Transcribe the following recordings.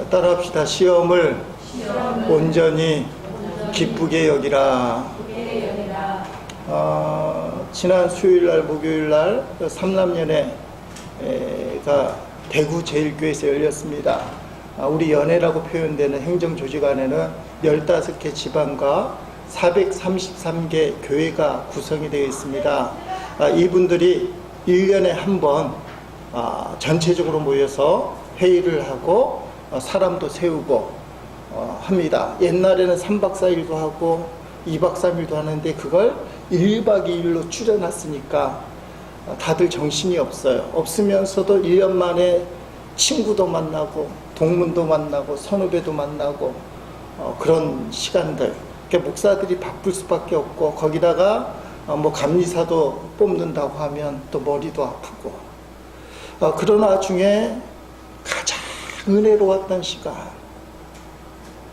따라합시다. 시험을 온전히 기쁘게 여기라. 지난 수요일날 목요일날 삼남연회가 대구 제일교회에서 열렸습니다. 우리 연회라고 표현되는 행정조직 안에는 15개 지방과 433개 교회가 구성이 되어 있습니다. 이분들이 1년에 한 번 전체적으로 모여서 회의를 하고 사람도 세우고 합니다. 옛날에는 3박 4일도 하고 2박 3일도 하는데 그걸 1박 2일로 줄여놨으니까 다들 정신이 없어요. 없으면서도 1년 만에 친구도 만나고 동문도 만나고 선후배도 만나고 그런 시간들. 그러니까 목사들이 바쁠 수밖에 없고 거기다가 뭐 감리사도 뽑는다고 하면 또 머리도 아프고 그런 와중에 가장 은혜로웠던 시간.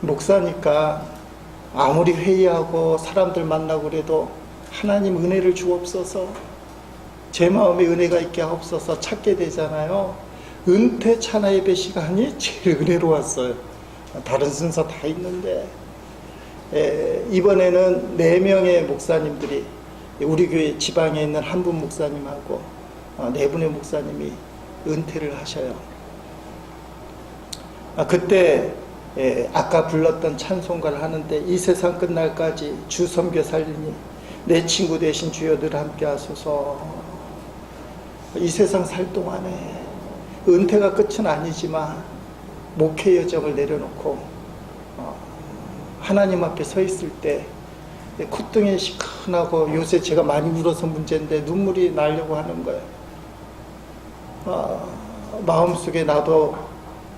목사니까 아무리 회의하고 사람들 만나고 그래도 하나님 은혜를 주옵소서, 제 마음에 은혜가 있게 하옵소서 찾게 되잖아요. 은퇴 차나 예배 시간이 제일 은혜로웠어요. 다른 순서 다 있는데 이번에는 4명의 목사님들이 우리 교회 지방에 있는 한 분 목사님하고 4분의 목사님이 은퇴를 하셔요. 그때 아까 불렀던 찬송가를 하는데 이 세상 끝날까지 주 섬겨 살리니 내 친구 대신 주여 늘 함께 하소서. 이 세상 살 동안에 은퇴가 끝은 아니지만 목회 여정을 내려놓고 하나님 앞에 서 있을 때 콧등이 시큰하고 요새 제가 많이 울어서 문제인데 눈물이 나려고 하는 거예요. 마음속에 나도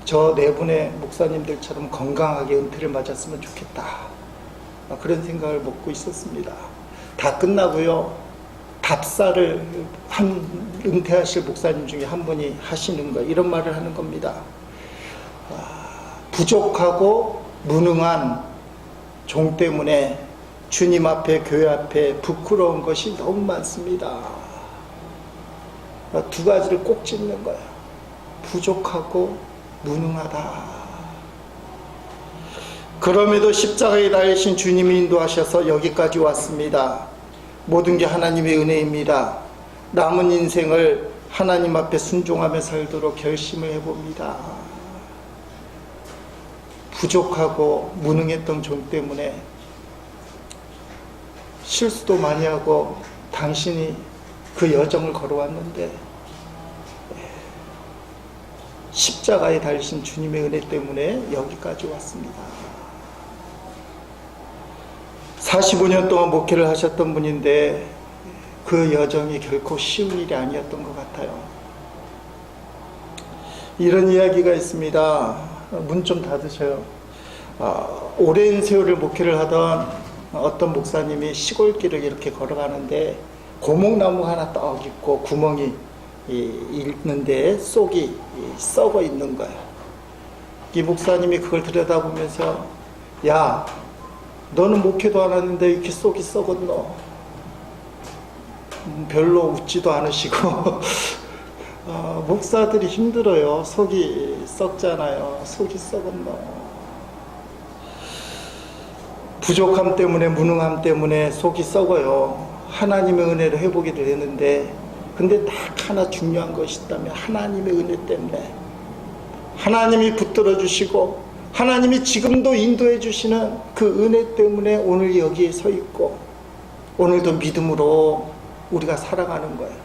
저 4분의 목사님들처럼 건강하게 은퇴를 맞았으면 좋겠다. 그런 생각을 먹고 있었습니다. 다 끝나고요. 답사를 한 은퇴하실 목사님 중에 한 분이 하시는 거예요. 이런 말을 하는 겁니다. 부족하고 무능한 종 때문에 주님 앞에 교회 앞에 부끄러운 것이 너무 많습니다. 2가지를 꼭 짚는 거예요. 부족하고 무능하다. 그럼에도 십자가에 달리신 주님이 인도하셔서 여기까지 왔습니다. 모든 게 하나님의 은혜입니다. 남은 인생을 하나님 앞에 순종하며 살도록 결심을 해봅니다. 부족하고 무능했던 종 때문에 실수도 많이 하고 당신이 그 여정을 걸어왔는데 십자가에 달리신 주님의 은혜 때문에 여기까지 왔습니다. 45년 동안 목회를 하셨던 분인데 그 여정이 결코 쉬운 일이 아니었던 것 같아요. 이런 이야기가 있습니다. 문 좀 닫으셔요. 오랜 세월을 목회를 하던 어떤 목사님이 시골길을 이렇게 걸어가는데 고목나무 하나 떡 있고 구멍이 있는데 쏙이 썩어 있는 거예요. 이 목사님이 그걸 들여다보면서 야, 너는 목회도 안 하는데 이렇게 쏙이 썩었노? 별로 웃지도 않으시고 목사들이 힘들어요. 속이 썩잖아요. 속이 썩었노? 부족함 때문에 무능함 때문에 속이 썩어요. 하나님의 은혜로 회복이 되는데 근데 딱 하나 중요한 것이 있다면 하나님의 은혜 때문에 하나님이 붙들어 주시고 하나님이 지금도 인도해 주시는 그 은혜 때문에 오늘 여기에 서 있고 오늘도 믿음으로 우리가 살아가는 거예요.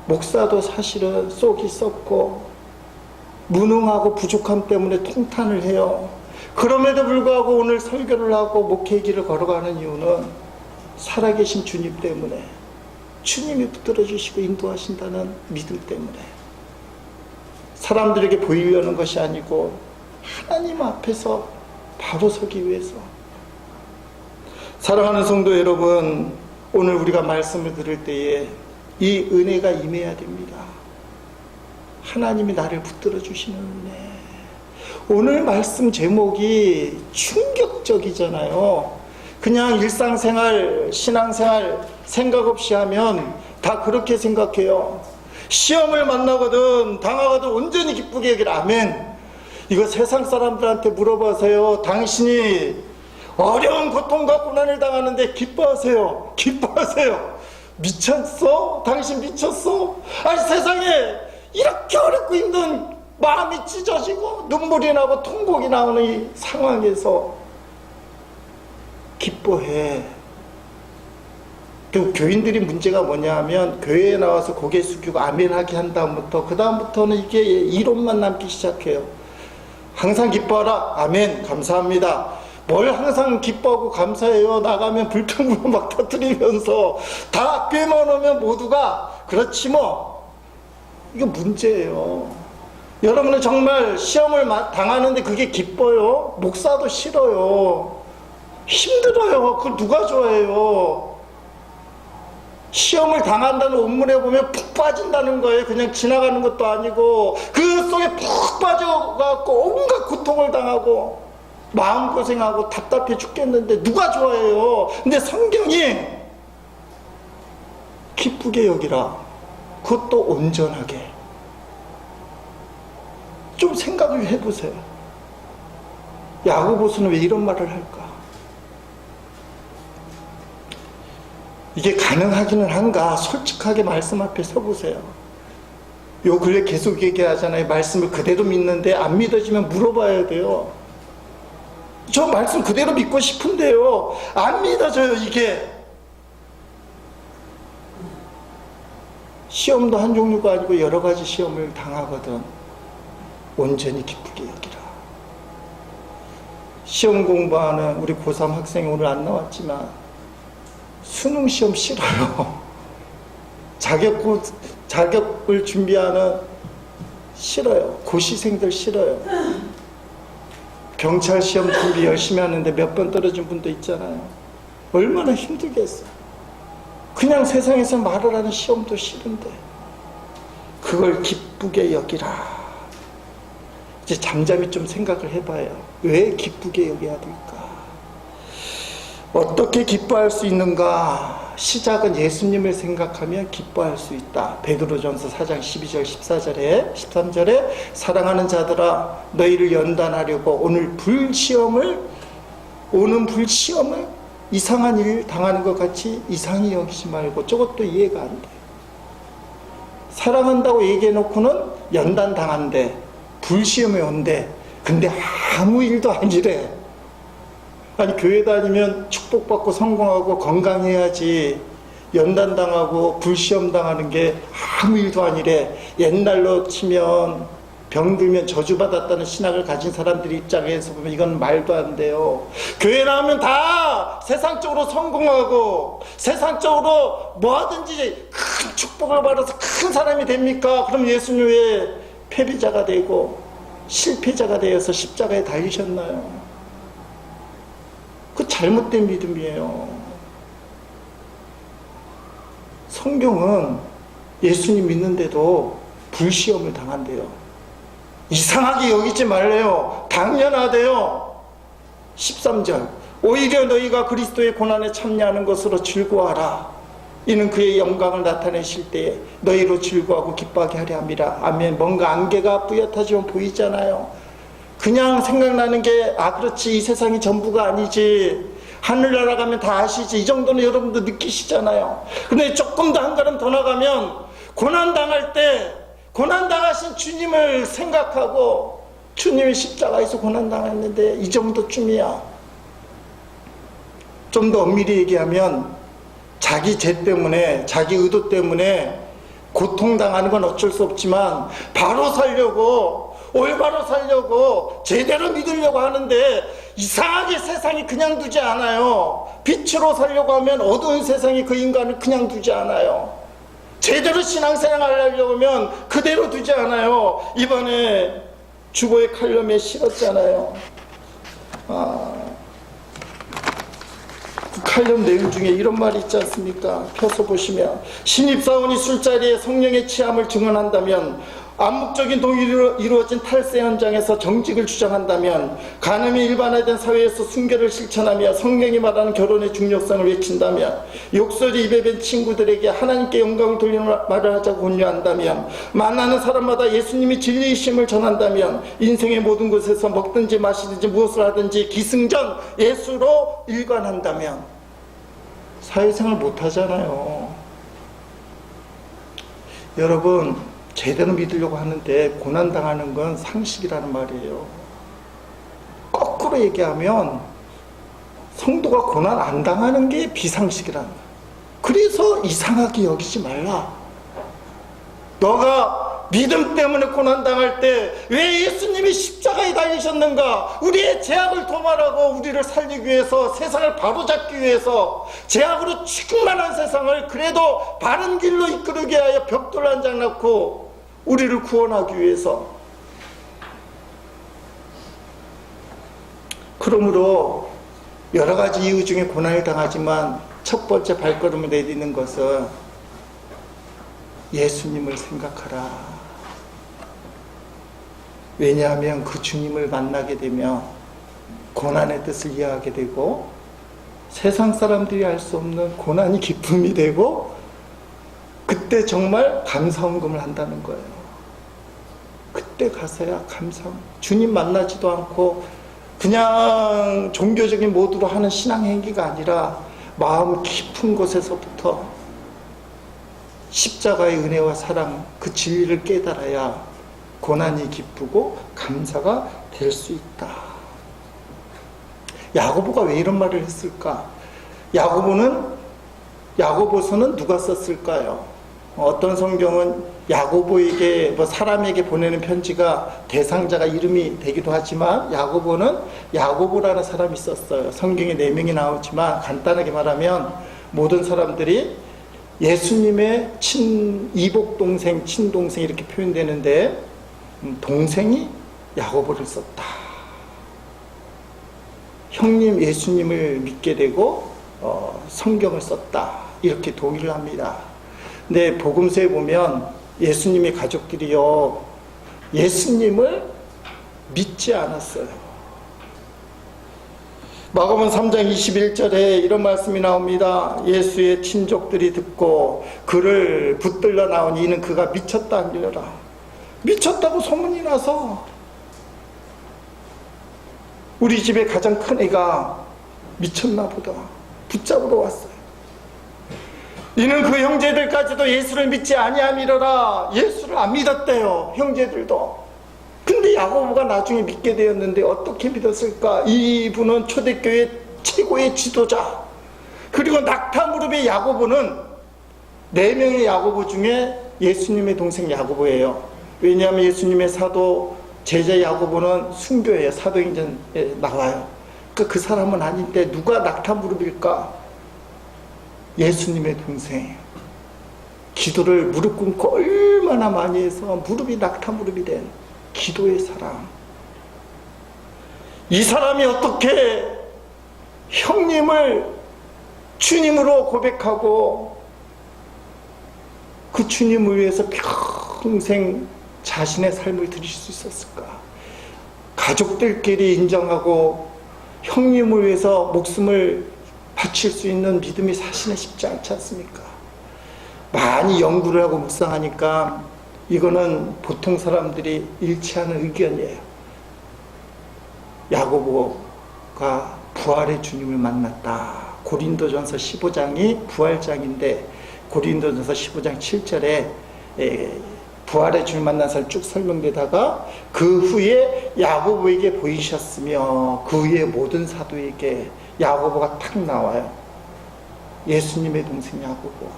목사도 사실은 속이 썩고 무능하고 부족함 때문에 통탄을 해요. 그럼에도 불구하고 오늘 설교를 하고 목회의 길을 걸어가는 이유는 살아계신 주님 때문에 주님이 붙들어 주시고 인도하신다는 믿음 때문에 사람들에게 보이려는 것이 아니고 하나님 앞에서 바로 서기 위해서. 사랑하는 성도 여러분, 오늘 우리가 말씀을 들을 때에 이 은혜가 임해야 됩니다. 하나님이 나를 붙들어 주시는 은혜. 오늘 말씀 제목이 충격적이잖아요. 그냥 일상생활, 신앙생활 생각 없이 하면 다 그렇게 생각해요. 시험을 만나거든 당하거든 온전히 기쁘게 여기라. 아멘. 이거 세상 사람들한테 물어보세요. 당신이 어려운 고통과 고난을 당하는데 기뻐하세요. 기뻐하세요. 미쳤어? 당신 미쳤어? 아니 세상에 이렇게 어렵고 힘든 마음이 찢어지고 눈물이 나고 통곡이 나오는 이 상황에서 기뻐해. 그 교인들이 문제가 뭐냐 하면 교회에 나와서 고개 숙이고 아멘하게 한 다음부터 그 다음부터는 이게 이론만 남기 시작해요. 항상 기뻐하라. 아멘. 감사합니다. 뭘 항상 기뻐하고 감사해요. 나가면 불평불만 막 터뜨리면서 다 빼먹으면 모두가 그렇지 뭐. 이거 문제예요. 여러분은 정말 시험을 당하는데 그게 기뻐요? 목사도 싫어요. 힘들어요. 그걸 누가 좋아해요? 시험을 당한다는 원문에 보면 푹 빠진다는 거예요. 그냥 지나가는 것도 아니고 그 속에 푹 빠져갖고 온갖 고통을 당하고 마음고생하고 답답해 죽겠는데 누가 좋아해요? 근데 성경이 기쁘게 여기라. 그것도 온전하게. 좀 생각을 해보세요. 야고보서는 왜 이런 말을 할까? 이게 가능하기는 한가? 솔직하게 말씀 앞에 서보세요. 요 근래 계속 얘기하잖아요. 말씀을 그대로 믿는데 안 믿어지면 물어봐야 돼요. 저 말씀 그대로 믿고 싶은데요. 안 믿어져요, 이게. 시험도 한 종류가 아니고 여러 가지 시험을 당하거든. 온전히 기쁘게 여기라. 시험 공부하는 우리 고3 학생이 오늘 안 나왔지만 수능 시험 싫어요. 자격을 준비하는 싫어요. 고시생들 싫어요. 경찰 시험 준비 열심히 하는데 몇 번 떨어진 분도 있잖아요. 얼마나 힘들겠어요. 그냥 세상에서 말을 하는 시험도 싫은데 그걸 기쁘게 여기라. 이제 잠잠히 좀 생각을 해봐요. 왜 기쁘게 여겨야 될까? 어떻게 기뻐할 수 있는가? 시작은 예수님을 생각하면 기뻐할 수 있다. 베드로전서 4장 12절 14절에 13절에 사랑하는 자들아 너희를 연단하려고 오는 불시험을 이상한 일 당하는 것 같이 이상히 여기지 말고. 저것도 이해가 안 돼. 사랑한다고 얘기해놓고는 연단 당한대, 불시험에 온대. 근데 아무 일도 아니래. 아니 교회 다니면 축복받고 성공하고 건강해야지 연단당하고 불시험 당하는 게 아무 일도 아니래. 옛날로 치면 병들면 저주받았다는 신학을 가진 사람들 입장에서 보면 이건 말도 안 돼요. 교회 나오면 다 세상적으로 성공하고 세상적으로 뭐하든지 큰 축복을 받아서 큰 사람이 됩니까? 그럼 예수님 왜 패배자가 되고 실패자가 되어서 십자가에 달리셨나요? 그 잘못된 믿음이에요. 성경은 예수님 믿는데도 불시험을 당한대요. 이상하게 여기지 말래요. 당연하대요. 13절 오히려 너희가 그리스도의 고난에 참여하는 것으로 즐거워하라. 이는 그의 영광을 나타내실 때에 너희로 즐거워하고 기뻐하게 하려 함이라. 아멘. 뭔가 안개가 뿌옇하지만 보이잖아요. 그냥 생각나는 게 그렇지 이 세상이 전부가 아니지. 하늘나라 가면 다 아시지. 이 정도는 여러분도 느끼시잖아요. 근데 조금 더 한 걸음 더 나가면 고난당할 때 고난당하신 주님을 생각하고 주님이 십자가에서 고난당했는데 이 정도쯤이야. 좀 더 엄밀히 얘기하면 자기 죄 때문에 자기 의도 때문에 고통당하는 건 어쩔 수 없지만 바로 살려고 올바로 살려고 제대로 믿으려고 하는데 이상하게 세상이 그냥 두지 않아요. 빛으로 살려고 하면 어두운 세상이 그 인간을 그냥 두지 않아요. 제대로 신앙생활 하려고 하면 그대로 두지 않아요. 이번에 주보의 칼럼에 실었잖아요. 그 칼럼 내용 중에 이런 말이 있지 않습니까? 펴서 보시면 신입사원이 술자리에 성령의 취함을 증언한다면 암묵적인 동의로 이루어진 탈세 현장에서 정직을 주장한다면, 간음이 일반화된 사회에서 순결을 실천하며 성경이 말하는 결혼의 중요성을 외친다면, 욕설이 입에 밴 친구들에게 하나님께 영광을 돌리는 말을 하자고 권유한다면, 만나는 사람마다 예수님이 진리이심을 전한다면, 인생의 모든 곳에서 먹든지 마시든지 무엇을 하든지 기승전 예수로 일관한다면 사회생활 못하잖아요. 여러분, 제대로 믿으려고 하는데 고난당하는 건 상식이라는 말이에요. 거꾸로 얘기하면 성도가 고난 안 당하는 게 비상식이라는 거예요. 그래서 이상하게 여기지 말라. 너가 믿음 때문에 고난당할 때 왜 예수님이 십자가에 달리셨는가? 우리의 죄악을 도말하고 우리를 살리기 위해서, 세상을 바로잡기 위해서, 죄악으로 충만한 세상을 그래도 바른 길로 이끌기 위하여 벽돌 한 장 낳고 우리를 구원하기 위해서. 그러므로 여러 가지 이유 중에 고난을 당하지만 첫 번째 발걸음을 내딛는 것은 예수님을 생각하라. 왜냐하면 그 주님을 만나게 되면 고난의 뜻을 이해하게 되고, 세상 사람들이 알 수 없는 고난이 기쁨이 되고, 그때 정말 감사헌금을 한다는 거예요. 그때 가서야 주님 만나지도 않고 그냥 종교적인 모드로 하는 신앙 행위가 아니라 마음 깊은 곳에서부터 십자가의 은혜와 사랑, 그 진리를 깨달아야 고난이 기쁘고 감사가 될 수 있다. 야고보가 왜 이런 말을 했을까? 야고보서는 누가 썼을까요? 어떤 성경은 야고보에게, 사람에게 보내는 편지가 대상자가 이름이 되기도 하지만, 야고보는 야고보라는 사람이 썼어요. 성경에 4명이 나오지만 간단하게 말하면 모든 사람들이 예수님의 이복 동생, 친동생 이렇게 표현되는데, 동생이 야고보를 썼다. 형님 예수님을 믿게 되고 성경을 썼다, 이렇게 동의를 합니다. 근데 복음서에 보면 예수님의 가족들이요, 예수님을 믿지 않았어요. 마가복음 3장 21절에 이런 말씀이 나옵니다. 예수의 친족들이 듣고 그를 붙들러 나오니 이는 그가 미쳤다 하니라. 미쳤다고 소문이 나서 우리 집에 가장 큰 애가 미쳤나 보다 붙잡으러 왔어요. 이는 그 형제들까지도 예수를 믿지 아니함이러라. 예수를 안 믿었대요, 형제들도. 근데 야고보가 나중에 믿게 되었는데 어떻게 믿었을까? 이분은 초대교회 최고의 지도자, 그리고 낙타 무릎의 야고보는 4명의 야고보 중에 예수님의 동생 야고보예요. 왜냐하면 예수님의 사도 제자 야고보는 순교예요. 사도행전에 나와요. 그 사람은 아닌데 누가 낙타 무릎일까? 예수님의 동생. 기도를 무릎 꿇고 얼마나 많이 해서 무릎이 낙타 무릎이 된 기도의 사람. 이 사람이 어떻게 형님을 주님으로 고백하고 그 주님을 위해서 평생 자신의 삶을 드릴 수 있었을까? 가족들끼리 인정하고 형님을 위해서 목숨을 바칠 수 있는 믿음이 사실은 쉽지 않지 않습니까? 많이 연구를 하고 묵상하니까 이거는 보통 사람들이 일치하는 의견이에요. 야고보가 부활의 주님을 만났다. 고린도전서 15장이 부활장인데 고린도전서 15장 7절에 부활의 주님 만난 사람 쭉 설명되다가 그 후에 야고보에게 보이셨으며 그 후에 모든 사도에게 야고보가 탁 나와요. 예수님의 동생 야고보.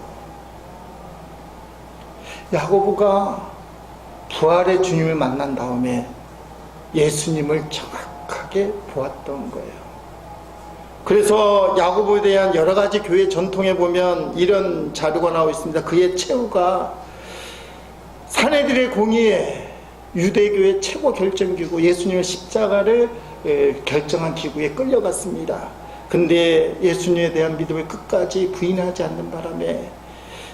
야고보가 부활의 주님을 만난 다음에 예수님을 정확하게 보았던 거예요. 그래서 야고보에 대한 여러 가지 교회 전통에 보면 이런 자료가 나오고 있습니다. 그의 최후가 사내들의 공의회, 유대교의 최고 결정기구 예수님의 십자가를 결정한 기구에 끌려갔습니다. 근데 예수님에 대한 믿음을 끝까지 부인하지 않는 바람에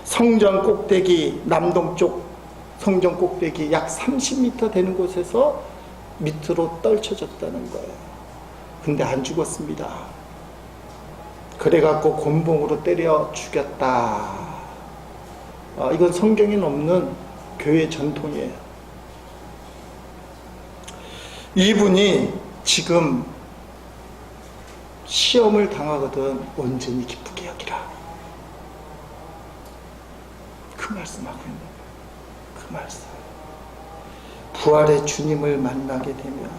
성전 꼭대기 남동쪽 성전 꼭대기 약 30m 되는 곳에서 밑으로 떨쳐졌다는 거예요. 근데 안 죽었습니다. 그래갖고 곤봉으로 때려 죽였다. 이건 성경에 없는 교회 전통이에요. 이분이 지금 시험을 당하거든 온전히 기쁘게 여기라. 그 말씀하고 있는 거예요. 그 말씀. 부활의 주님을 만나게 되면,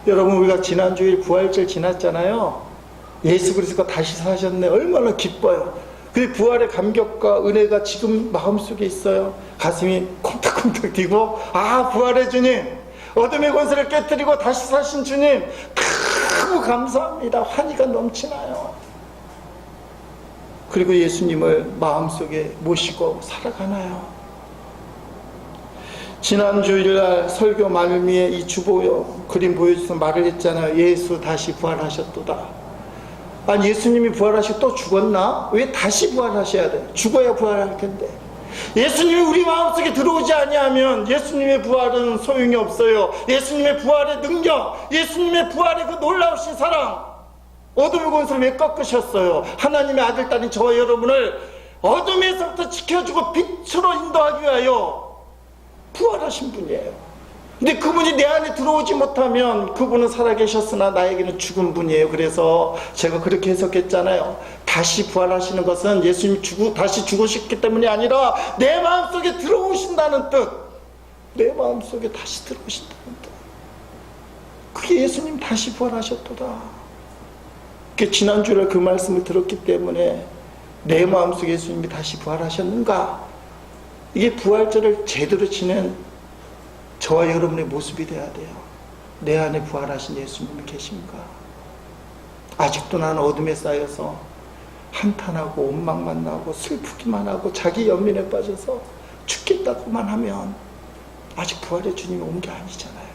여러분 우리가 지난주일 부활절 지났잖아요. 예수 그리스도가 다시 사셨네. 얼마나 기뻐요. 그 부활의 감격과 은혜가 지금 마음속에 있어요. 가슴이 콩닥콩닥 뛰고, 아, 부활의 주님, 어둠의 권세를 깨뜨리고 다시 사신 주님, 너무 감사합니다. 환희가 넘치나요. 그리고 예수님을 마음속에 모시고 살아가나요. 지난 주일날 설교 말미에 이 주보요 그림 보여주셔서 말을 했잖아요. 예수 다시 부활하셨도다. 아니, 예수님이 부활하시고 또 죽었나? 왜 다시 부활하셔야 돼? 죽어야 부활할 텐데. 예수님이 우리 마음속에 들어오지 아니하면 예수님의 부활은 소용이 없어요. 예수님의 부활의 능력, 예수님의 부활의 그 놀라우신 사랑, 어둠의 권세를 왜 꺾으셨어요? 하나님의 아들, 딸인 저와 여러분을 어둠에서부터 지켜주고 빛으로 인도하기 위하여 부활하신 분이에요. 근데 그분이 내 안에 들어오지 못하면 그분은 살아계셨으나 나에게는 죽은 분이에요. 그래서 제가 그렇게 해석했잖아요. 다시 부활하시는 것은 예수님이 다시 죽으셨기 때문이 아니라 내 마음속에 들어오신다는 뜻. 내 마음속에 다시 들어오신다는 뜻. 그게 예수님 다시 부활하셨도다. 지난주에 그 말씀을 들었기 때문에 내 마음속에 예수님이 다시 부활하셨는가? 이게 부활절을 제대로 지낸 저와 여러분의 모습이 돼야 돼요. 내 안에 부활하신 예수님이 계신가? 아직도 나는 어둠에 쌓여서 한탄하고 원망만 나고 슬프기만 하고 자기 연민에 빠져서 죽겠다고만 하면 아직 부활의 주님이 온 게 아니잖아요.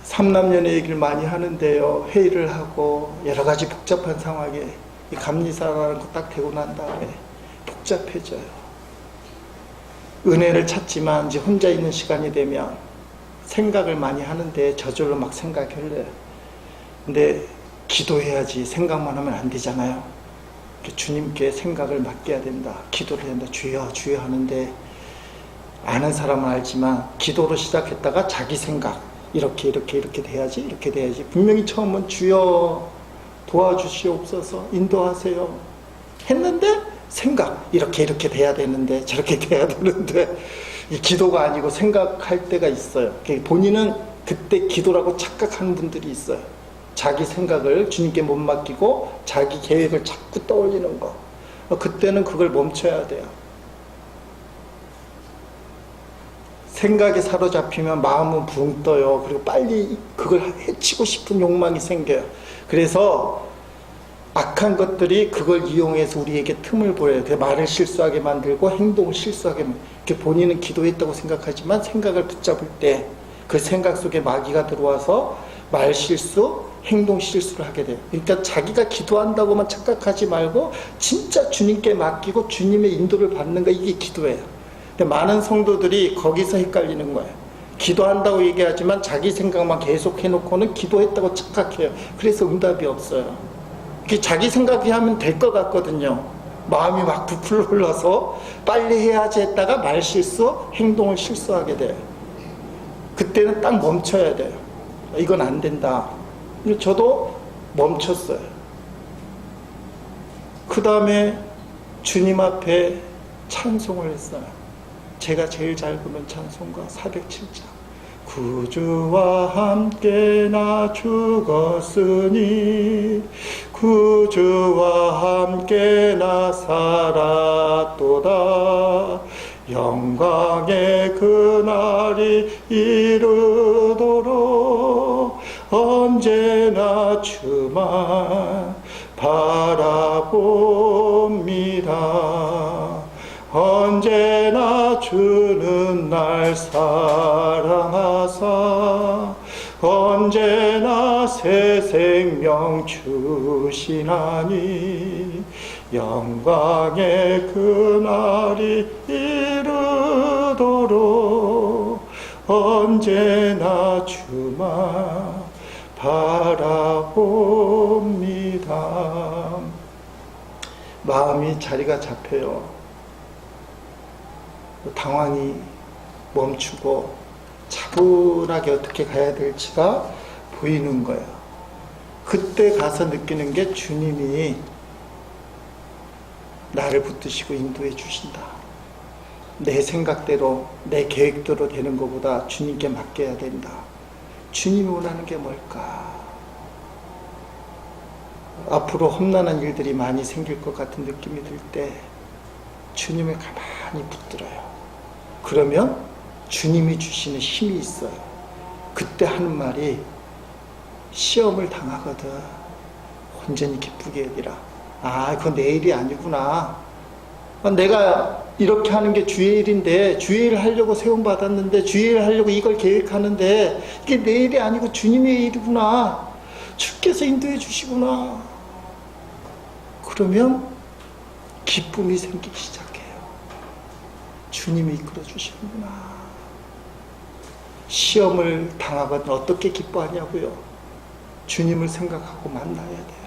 삼남년의 얘기를 많이 하는데요. 회의를 하고 여러 가지 복잡한 상황에 이 감리사라는 거 딱 되고 난 다음에 복잡해져요. 은혜를 찾지만 이제 혼자 있는 시간이 되면 생각을 많이 하는데 저절로 막 생각을 해요. 근데 기도해야지 생각만 하면 안 되잖아요. 주님께 생각을 맡겨야 된다. 기도를 해야 된다. 주여 주여 하는데 아는 사람은 알지만 기도로 시작했다가 자기 생각 이렇게 돼야지 이렇게 돼야지. 분명히 처음은 주여 도와주시옵소서 인도하세요 했는데 생각 이렇게 돼야 되는데 저렇게 돼야 되는데 이 기도가 아니고 생각할 때가 있어요. 본인은 그때 기도라고 착각하는 분들이 있어요. 자기 생각을 주님께 못 맡기고 자기 계획을 자꾸 떠올리는 거. 그때는 그걸 멈춰야 돼요. 생각에 사로잡히면 마음은 붕 떠요. 그리고 빨리 그걸 해치고 싶은 욕망이 생겨요. 그래서 악한 것들이 그걸 이용해서 우리에게 틈을 보여요. 말을 실수하게 만들고 행동을 실수하게 만들고, 본인은 기도했다고 생각하지만 생각을 붙잡을 때 그 생각 속에 마귀가 들어와서 말 실수, 행동 실수를 하게 돼요. 그러니까 자기가 기도한다고만 착각하지 말고 진짜 주님께 맡기고 주님의 인도를 받는 거, 이게 기도예요. 근데 많은 성도들이 거기서 헷갈리는 거예요. 기도한다고 얘기하지만 자기 생각만 계속 해놓고는 기도했다고 착각해요. 그래서 응답이 없어요. 자기 생각이 하면 될 것 같거든요. 마음이 막 부풀어 흘러서 빨리 해야지 했다가 말 실수, 행동을 실수하게 돼요. 그때는 딱 멈춰야 돼요. 이건 안 된다. 저도 멈췄어요. 그 다음에 주님 앞에 찬송을 했어요. 제가 제일 잘 부르는 찬송가 407장. 구주와 함께 나 죽었으니 구주와 함께 나 살았도다. 영광의 그날이 이르도록 언제나 주만 바라봅니다. 언제나 주는 날 사랑하사 언제나 새 생명 주시나니 영광의 그날이 이르도록 언제나 주만 바라봅니다. 마음이 자리가 잡혀요. 당황이 멈추고 차분하게 어떻게 가야 될지가 보이는 거예요. 그때 가서 느끼는 게 주님이 나를 붙드시고 인도해 주신다. 내 생각대로 내 계획대로 되는 것보다 주님께 맡겨야 된다. 주님이 원하는 게 뭘까? 앞으로 험난한 일들이 많이 생길 것 같은 느낌이 들 때 주님을 가만히 붙들어요. 그러면 주님이 주시는 힘이 있어요. 그때 하는 말이 시험을 당하거든 온전히 기쁘게 여기라. 아, 그건 내 일이 아니구나. 내가 이렇게 하는 게 주의 일인데, 주의 일을 하려고 세움받았는데, 주의 일을 하려고 이걸 계획하는데 이게 내 일이 아니고 주님의 일이구나. 주께서 인도해 주시구나. 그러면 기쁨이 생기기 시작해요. 주님이 이끌어 주시는구나. 시험을 당하거든 어떻게 기뻐하냐고요? 주님을 생각하고 만나야 돼요.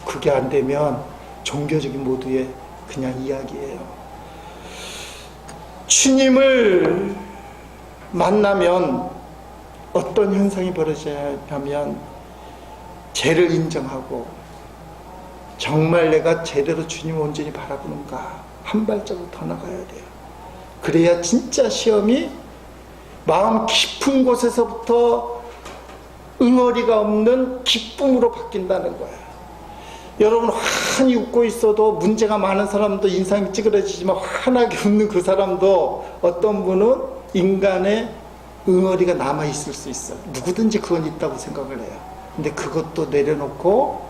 그게 안 되면 종교적인 모두의 그냥 이야기예요. 주님을 만나면 어떤 현상이 벌어지냐면 죄를 인정하고 정말 내가 제대로 주님을 온전히 바라보는가 한 발자국 더 나가야 돼요. 그래야 진짜 시험이 마음 깊은 곳에서부터 응어리가 없는 기쁨으로 바뀐다는 거예요. 여러분 환히 웃고 있어도 문제가 많은 사람도 인상이 찌그러지지만 환하게 웃는 그 사람도 어떤 분은 인간의 응어리가 남아있을 수 있어요. 누구든지 그건 있다고 생각을 해요. 근데 그것도 내려놓고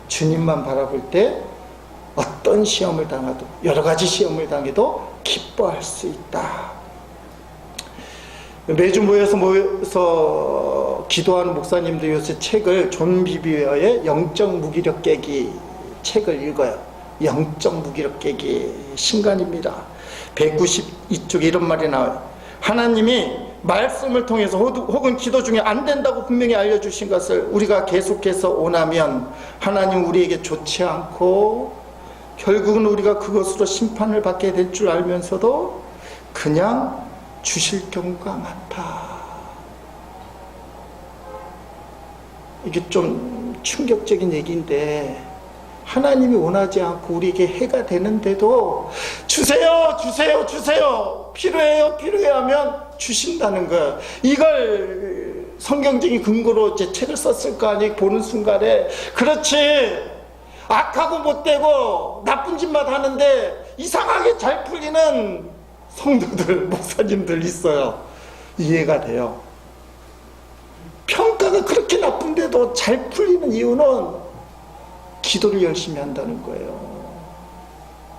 주님만 바라볼 때 어떤 시험을 당해도 여러 가지 시험을 당해도 기뻐할 수 있다. 매주 모여서 기도하는 목사님들 요새 책을 존 비비어의 영적 무기력 깨기 책을 읽어요. 영적 무기력 깨기 신간입니다. 192쪽에 이런 말이 나와요. 하나님이 말씀을 통해서 혹은 기도 중에 안 된다고 분명히 알려주신 것을 우리가 계속해서 원하면 하나님 우리에게 좋지 않고 결국은 우리가 그것으로 심판을 받게 될 줄 알면서도 그냥 주실 경우가 많다. 이게 좀 충격적인 얘기인데 하나님이 원하지 않고 우리에게 해가 되는데도 주세요 주세요 주세요 필요해요 필요해 하면 주신다는 거예요. 이걸 성경적인 근거로 제 책을 썼을 거 아니에요. 보는 순간에 그렇지 악하고 못되고 나쁜 짓만 하는데 이상하게 잘 풀리는 성도들 목사님들 있어요. 이해가 돼요. 평가가 그렇게 나쁜데도 잘 풀리는 이유는 기도를 열심히 한다는 거예요.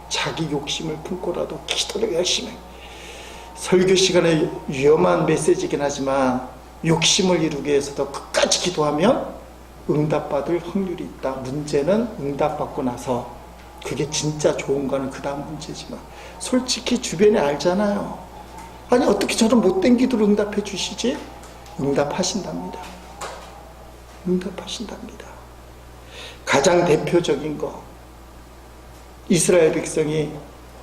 자기 욕심을 품고라도 기도를 열심히 해요. 설교 시간에 위험한 메시지이긴 하지만 욕심을 이루기 위해서도 끝까지 기도하면 응답받을 확률이 있다. 문제는 응답받고 나서 그게 진짜 좋은 거는 그 다음 문제지만 솔직히 주변에 알잖아요. 아니 어떻게 저런 못된 기도를 응답해 주시지? 응답하신답니다. 응답하신답니다. 가장 대표적인 거 이스라엘 백성이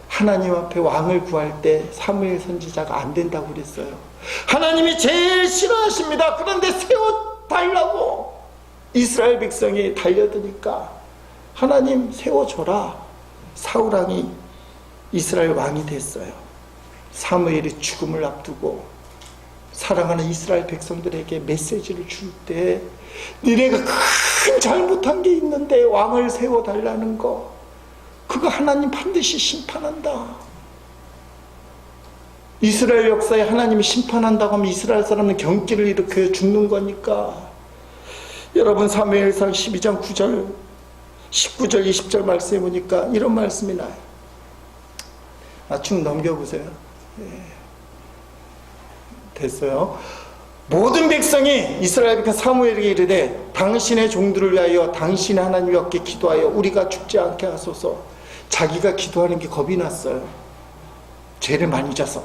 하나님 앞에 왕을 구할 때 사무엘 선지자가 안 된다고 그랬어요. 하나님이 제일 싫어하십니다. 그런데 새 옷 달라고 이스라엘 백성이 달려드니까 하나님 세워줘라. 사울왕이 이스라엘 왕이 됐어요. 사무엘이 죽음을 앞두고 사랑하는 이스라엘 백성들에게 메시지를 줄 때 니네가 큰 잘못한 게 있는데 왕을 세워달라는 거 그거 하나님 반드시 심판한다. 이스라엘 역사에 하나님이 심판한다고 하면 이스라엘 사람은 경기를 일으켜 죽는 거니까. 여러분 사무엘상 12장 9절 19절 20절 말씀해 보니까 이런 말씀이 나요. 쭉 넘겨보세요. 예. 됐어요. 모든 백성이 이스라엘 백성 사무엘에게 이르되 당신의 종들을 위하여 당신의 하나님 앞에 기도하여 우리가 죽지 않게 하소서. 자기가 기도하는 게 겁이 났어요. 죄를 많이 져서.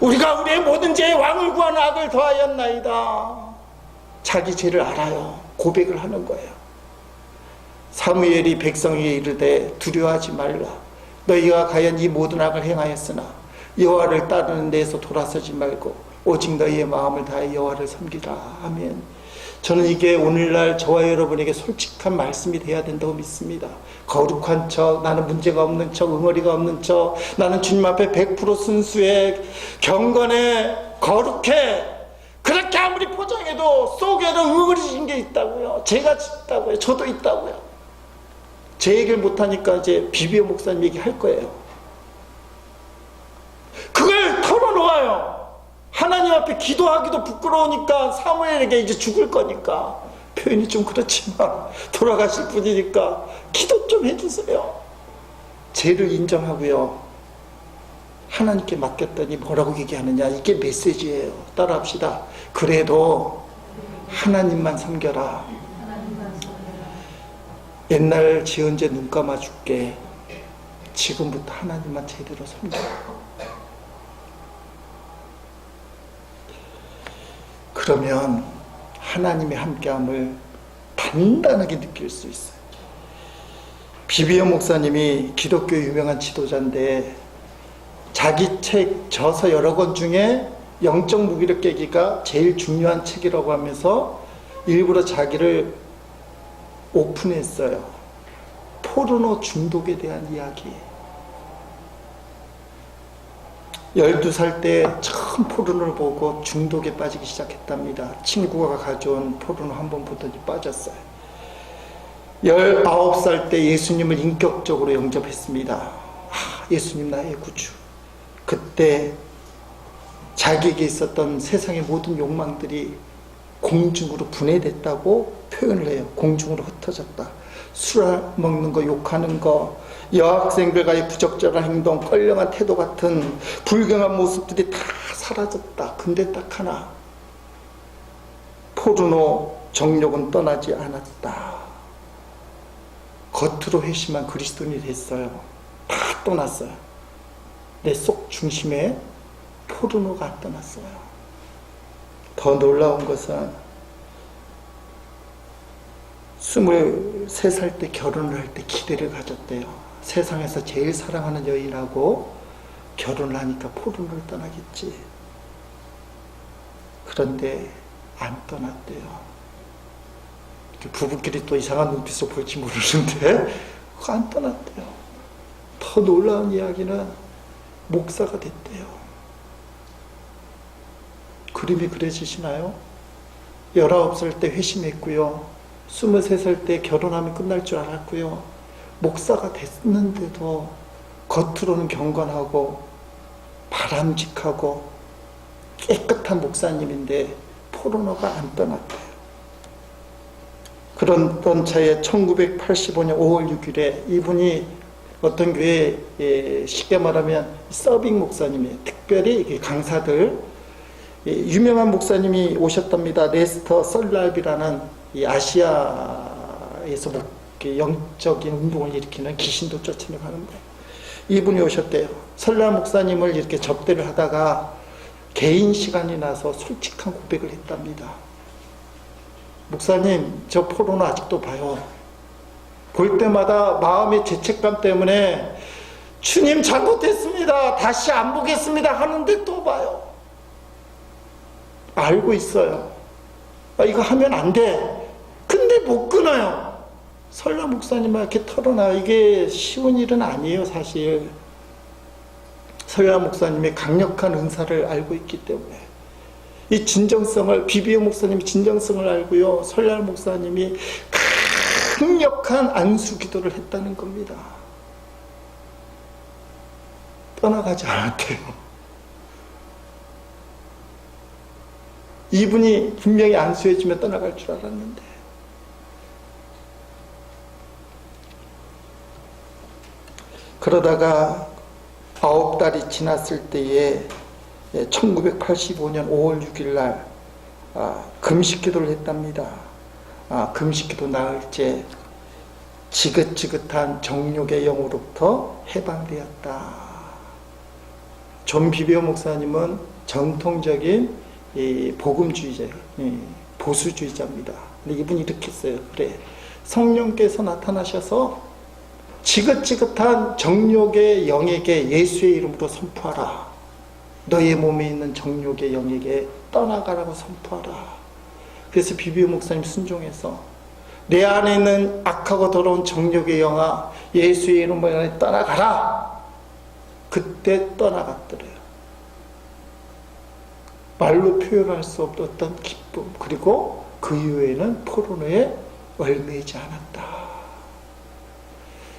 우리가 우리의 모든 죄에 왕을 구하는 악을 더하였나이다. 자기 죄를 알아요. 고백을 하는 거예요. 사무엘이 백성에게 이르되 두려워하지 말라. 너희가 과연 이 모든 악을 행하였으나 여호와를 따르는 데에서 돌아서지 말고 오직 너희의 마음을 다해 여호와를 섬기라. 아멘. 저는 이게 오늘날 저와 여러분에게 솔직한 말씀이 돼야 된다고 믿습니다. 거룩한 척, 나는 문제가 없는 척, 응어리가 없는 척, 나는 주님 앞에 100% 순수해, 경건해, 거룩해. 그렇게 아무리 포장해도 속에는 응어리진 게 있다고요. 죄가 있다고요. 저도 있다고요. 제 얘기를 못하니까 이제 비비오 목사님 얘기할 거예요. 그걸 털어놓아요. 하나님 앞에 기도하기도 부끄러우니까, 사무엘에게 이제 죽을 거니까, 표현이 좀 그렇지만 돌아가실 분이니까 기도 좀 해주세요. 죄를 인정하고요, 하나님께 맡겼더니 뭐라고 얘기하느냐, 이게 메시지예요. 따라합시다. 그래도 하나님만 섬겨라. 옛날 지은 죄 눈 감아줄게. 지금부터 하나님만 제대로 섬겨라. 그러면 하나님의 함께함을 단단하게 느낄 수 있어요. 비비오 목사님이 기독교 유명한 지도자인데, 자기 책 저서 여러 권 중에 영적 무기력 깨기가 제일 중요한 책이라고 하면서 일부러 자기를 오픈했어요. 포르노 중독에 대한 이야기. 12살 때 처음 포르노를 보고 중독에 빠지기 시작했답니다. 친구가 가져온 포르노 한 번 보더니 빠졌어요. 19살 때 예수님을 인격적으로 영접했습니다. 예수님 나의 구주. 그때 자기에게 있었던 세상의 모든 욕망들이 공중으로 분해됐다고 표현을 해요. 공중으로 흩어졌다. 술 먹는 거, 욕하는 거, 여학생들과의 부적절한 행동, 껄렁한 태도 같은 불경한 모습들이 다 사라졌다. 근데 딱 하나, 포르노 정욕은 떠나지 않았다. 겉으로 회심한 그리스도인이 됐어요. 다 떠났어요. 내 속 중심에 포르노가 안 떠났어요. 더 놀라운 것은 23살 때 결혼을 할 때 기대를 가졌대요. 세상에서 제일 사랑하는 여인하고 결혼을 하니까 포르노를 떠나겠지. 그런데 안 떠났대요. 부부끼리 또 이상한 눈빛으로 볼지 모르는데 안 떠났대요. 더 놀라운 이야기는 목사가 됐대요. 그림이 그려지시나요? 19살 때 회심했고요. 23살 때 결혼하면 끝날 줄 알았고요. 목사가 됐는데도 겉으로는 경건하고 바람직하고 깨끗한 목사님인데 포르노가 안 떠났대요. 그런 차에 1985년 5월 6일에 이분이 어떤 교회, 쉽게 말하면 서빙 목사님이에요. 특별히 강사들, 유명한 목사님이 오셨답니다. 레스터 썰랍이라는 이 아시아에서 영적인 운동을 일으키는 귀신도 쫓아내가는데, 이분이 오셨대요. 설라 목사님을 이렇게 접대를 하다가 개인 시간이 나서 솔직한 고백을 했답니다. 목사님, 저 포르노 아직도 봐요. 볼 때마다 마음의 죄책감 때문에 주님 잘못했습니다, 다시 안 보겠습니다 하는데 또 봐요. 알고 있어요. 이거 하면 안 돼. 근데 못 끊어요. 설라 목사님만 이렇게 털어놔요. 이게 쉬운 일은 아니에요, 사실. 설라 목사님의 강력한 은사를 알고 있기 때문에. 이 진정성을, 비비오 목사님이 진정성을 알고요, 설라 목사님이 강력한 안수 기도를 했다는 겁니다. 떠나가지 않았대요. 이분이 분명히 안수해주면 떠나갈 줄 알았는데. 그러다가 9달이 지났을 때에 1985년 5월 6일 날 금식기도를 했답니다. 금식기도 나흘째 지긋지긋한 정욕의 영으로부터 해방되었다. 존 비비오 목사님은 전통적인 이 복음주의자, 보수주의자입니다. 근데 이분이 이렇게 써요. 그래, 성령께서 나타나셔서 지긋지긋한 정욕의 영에게 예수의 이름으로 선포하라. 너의 몸에 있는 정욕의 영에게 떠나가라고 선포하라. 그래서 비비오 목사님 순종해서 내 안에 있는 악하고 더러운 정욕의 영아, 예수의 이름으로 떠나가라. 그때 떠나갔더래요. 말로 표현할 수 없던 어떤 기쁨, 그리고 그 이후에는 포로노에 얽매이지 않았다.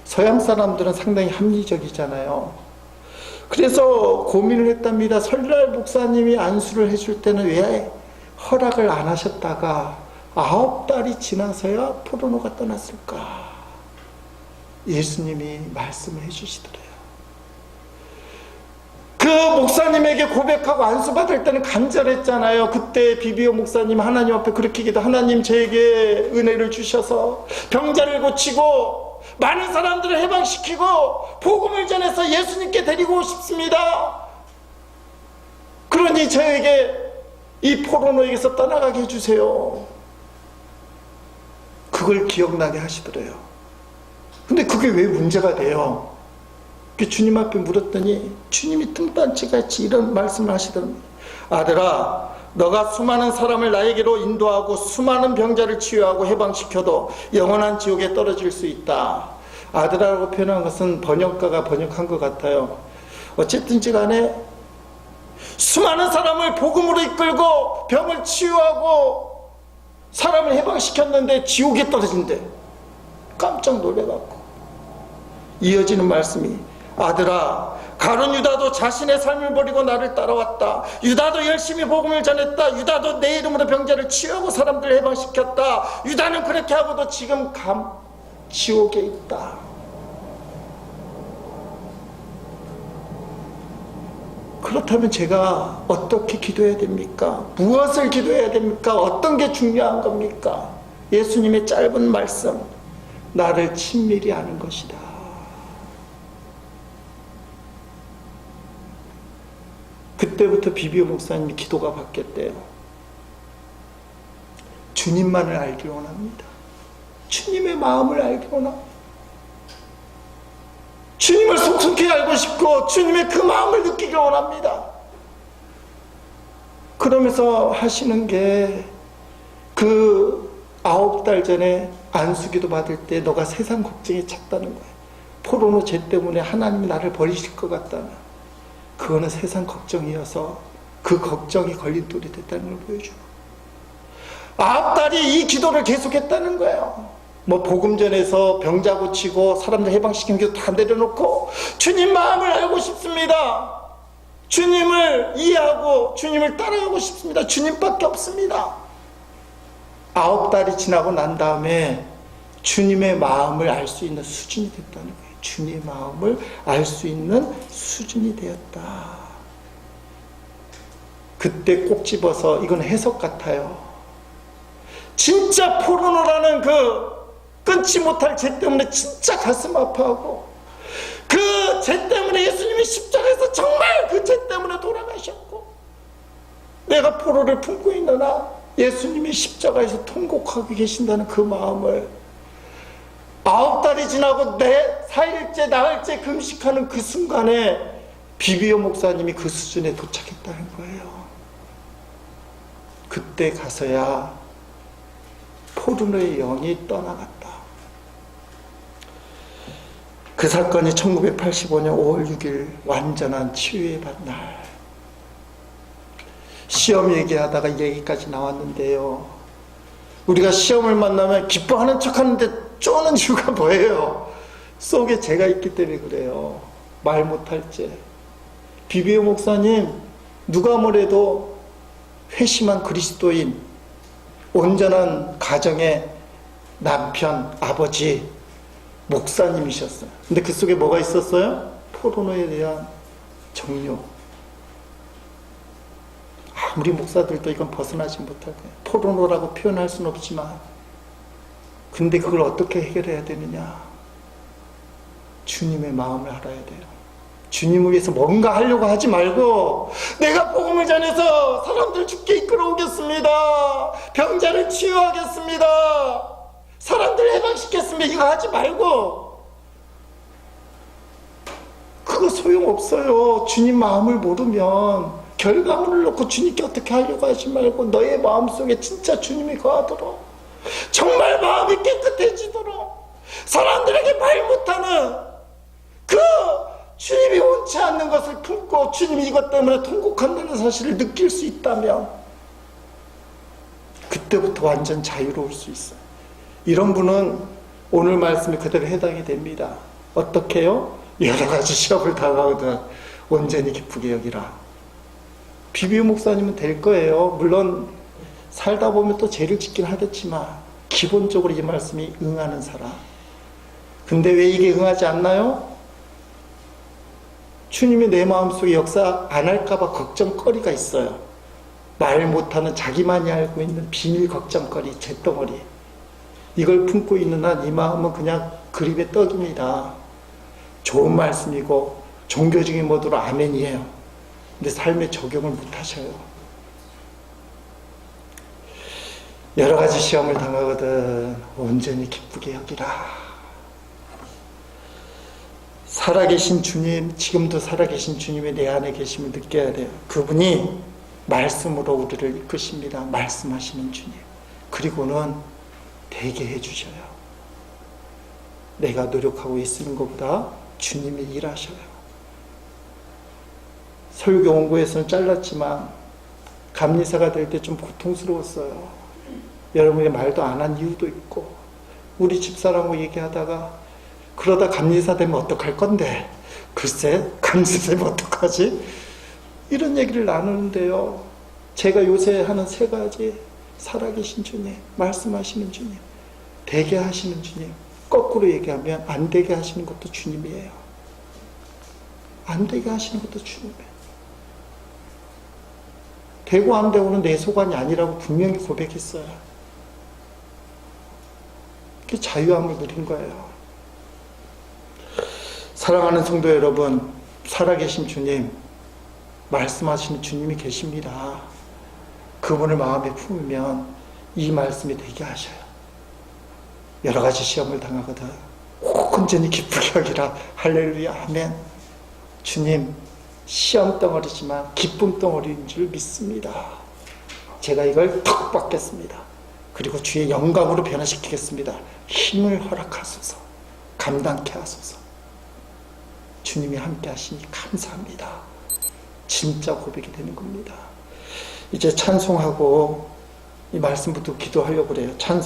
서양 사람들은 상당히 합리적이잖아요. 그래서 고민을 했답니다. 설날 목사님이 안수를 해줄 때는 왜 허락을 안 하셨다가 9달이 지나서야 포로노가 떠났을까? 예수님이 말씀을 해주시더래요. 그 목사님에게 고백하고 안수받을 때는 간절했잖아요. 그때 비비오 목사님 하나님 앞에 그렇게 기도, 하나님 저에게 은혜를 주셔서 병자를 고치고 많은 사람들을 해방시키고 복음을 전해서 예수님께 데리고 싶습니다. 그러니 저에게 이 포로노에게서 떠나가게 해주세요. 그걸 기억나게 하시더래요. 근데 그게 왜 문제가 돼요? 주님 앞에 물었더니 주님이 뚱딴지같이 이런 말씀을 하시더랍니다. 아들아, 너가 수많은 사람을 나에게로 인도하고 수많은 병자를 치유하고 해방시켜도 영원한 지옥에 떨어질 수 있다. 아들아라고 표현한 것은 번역가가 번역한 것 같아요. 어쨌든지 간에 수많은 사람을 복음으로 이끌고 병을 치유하고 사람을 해방시켰는데 지옥에 떨어진대. 깜짝 놀래갖고 이어지는 말씀이, 아들아, 가룟 유다도 자신의 삶을 버리고 나를 따라왔다. 유다도 열심히 복음을 전했다. 유다도 내 이름으로 병자를 치유하고 사람들을 해방시켰다. 유다는 그렇게 하고도 지금 지옥에 있다. 그렇다면 제가 어떻게 기도해야 됩니까? 무엇을 기도해야 됩니까? 어떤 게 중요한 겁니까? 예수님의 짧은 말씀, 나를 친밀히 아는 것이다. 그때부터 비비오 목사님이 기도가 바뀌었대요. 주님만을 알기 원합니다. 주님의 마음을 알기 원합니다. 주님을 속속히 알고 싶고 주님의 그 마음을 느끼기 원합니다. 그러면서 하시는 게, 그 9달 전에 안수기도 받을 때 너가 세상 걱정에 찼다는 거예요. 포로노 죄 때문에 하나님이 나를 버리실 것 같다는, 그거는 세상 걱정이어서 그 걱정이 걸림돌이 됐다는 걸 보여주고, 9달이 이 기도를 계속했다는 거예요. 뭐 복음 전에서 병자 고치고 사람들 해방시키는 기도 다 내려놓고 주님 마음을 알고 싶습니다. 주님을 이해하고 주님을 따라가고 싶습니다. 주님밖에 없습니다. 9달이 지나고 난 다음에 주님의 마음을 알 수 있는 수준이 됐다는 거예요. 주님의 마음을 알 수 있는 수준이 되었다. 그때 꼭 집어서, 이건 해석 같아요. 진짜 포르노라는 그 끊지 못할 죄 때문에 진짜 가슴 아파하고, 그 죄 때문에 예수님이 십자가에서 정말 그 죄 때문에 돌아가셨고, 내가 포로를 품고 있느나 예수님이 십자가에서 통곡하고 계신다는 그 마음을 9달이 지나고 내 4일째 나흘째 금식하는 그 순간에 비비오 목사님이 그 수준에 도착했다는 거예요. 그때 가서야 포르노의 영이 떠나갔다. 그 사건이 1985년 5월 6일 완전한 치유의 날. 시험 얘기하다가 이 얘기까지 나왔는데요. 우리가 시험을 만나면 기뻐하는 척하는데 쪼는 이유가 뭐예요? 속에 죄가 있기 때문에 그래요. 말 못할 죄. 비비오 목사님, 누가 뭐래도 회심한 그리스도인, 온전한 가정의 남편, 아버지, 목사님이셨어요. 근데 그 속에 뭐가 있었어요? 포르노에 대한 정욕. 아무리 목사들도 이건 벗어나지 못할 거예요. 포로노라고 표현할 수는 없지만, 근데 그걸 어떻게 해결해야 되느냐? 주님의 마음을 알아야 돼요. 주님을 위해서 뭔가 하려고 하지 말고, 내가 복음을 전해서 사람들 죽게 이끌어오겠습니다, 병자를 치유하겠습니다, 사람들 해방시켰습니다, 이거 하지 말고, 그거 소용없어요. 주님 마음을 모르면 결과물을 놓고 주님께 어떻게 하려고 하지 말고, 너의 마음속에 진짜 주님이 거하도록, 정말 마음이 깨끗해지도록, 사람들에게 말 못하는 그 주님이 원치 않는 것을 품고 주님이 이것 때문에 통곡한다는 사실을 느낄 수 있다면, 그때부터 완전 자유로울 수 있어요. 이런 분은 오늘 말씀에 그대로 해당이 됩니다. 어떻게 해요? 여러 가지 시험을 당하거든 온전히 기쁘게 여기라. 비비우 목사님은 될 거예요. 물론 살다 보면 또 죄를 짓긴 하겠지만 기본적으로 이 말씀이 응하는 사람. 근데 왜 이게 응하지 않나요? 주님이 내 마음속에 역사 안 할까봐 걱정거리가 있어요. 말 못하는 자기만이 알고 있는 비밀 걱정거리, 잿덩어리. 이걸 품고 있는 한 이 마음은 그냥 그림의 떡입니다. 좋은 말씀이고 종교적인 모드로 아멘이에요. 근데 삶에 적용을 못하셔요. 여러 가지 시험을 당하거든 온전히 기쁘게 여기라. 살아계신 주님, 지금도 살아계신 주님이 내 안에 계심을 느껴야 돼요. 그분이 말씀으로 우리를 이끄십니다. 말씀하시는 주님. 그리고는 되게 해주셔요. 내가 노력하고 있는 것보다 주님이 일하셔요. 설교 원고에서는 잘랐지만 감리사가 될 때 좀 고통스러웠어요. 여러분이 말도 안 한 이유도 있고, 우리 집사람하고 얘기하다가 그러다 감리사 되면 어떡할 건데, 글쎄 감리사 되면 어떡하지? 이런 얘기를 나누는데요, 제가 요새 하는 세 가지: 살아계신 주님, 말씀하시는 주님, 되게 하시는 주님. 거꾸로 얘기하면 안 되게 하시는 것도 주님이에요. 안 되게 하시는 것도 주님이에요. 되고 안 되고는 내 소관이 아니라고 분명히 고백했어요. 그게 자유함을 누린 거예요. 사랑하는 성도 여러분, 살아계신 주님, 말씀하시는 주님이 계십니다. 그분을 마음에 품으면 이 말씀이 되게 하셔요. 여러 가지 시험을 당하거든 온전히 기쁘게 여기라. 할렐루야, 아멘. 주님, 시험 덩어리지만 기쁨 덩어리인 줄 믿습니다. 제가 이걸 턱 받겠습니다. 그리고 주의 영광으로 변화시키겠습니다. 힘을 허락하소서, 감당케 하소서. 주님이 함께 하시니 감사합니다. 진짜 고백이 되는 겁니다. 이제 찬송하고 이 말씀부터 기도하려고 그래요. 찬송.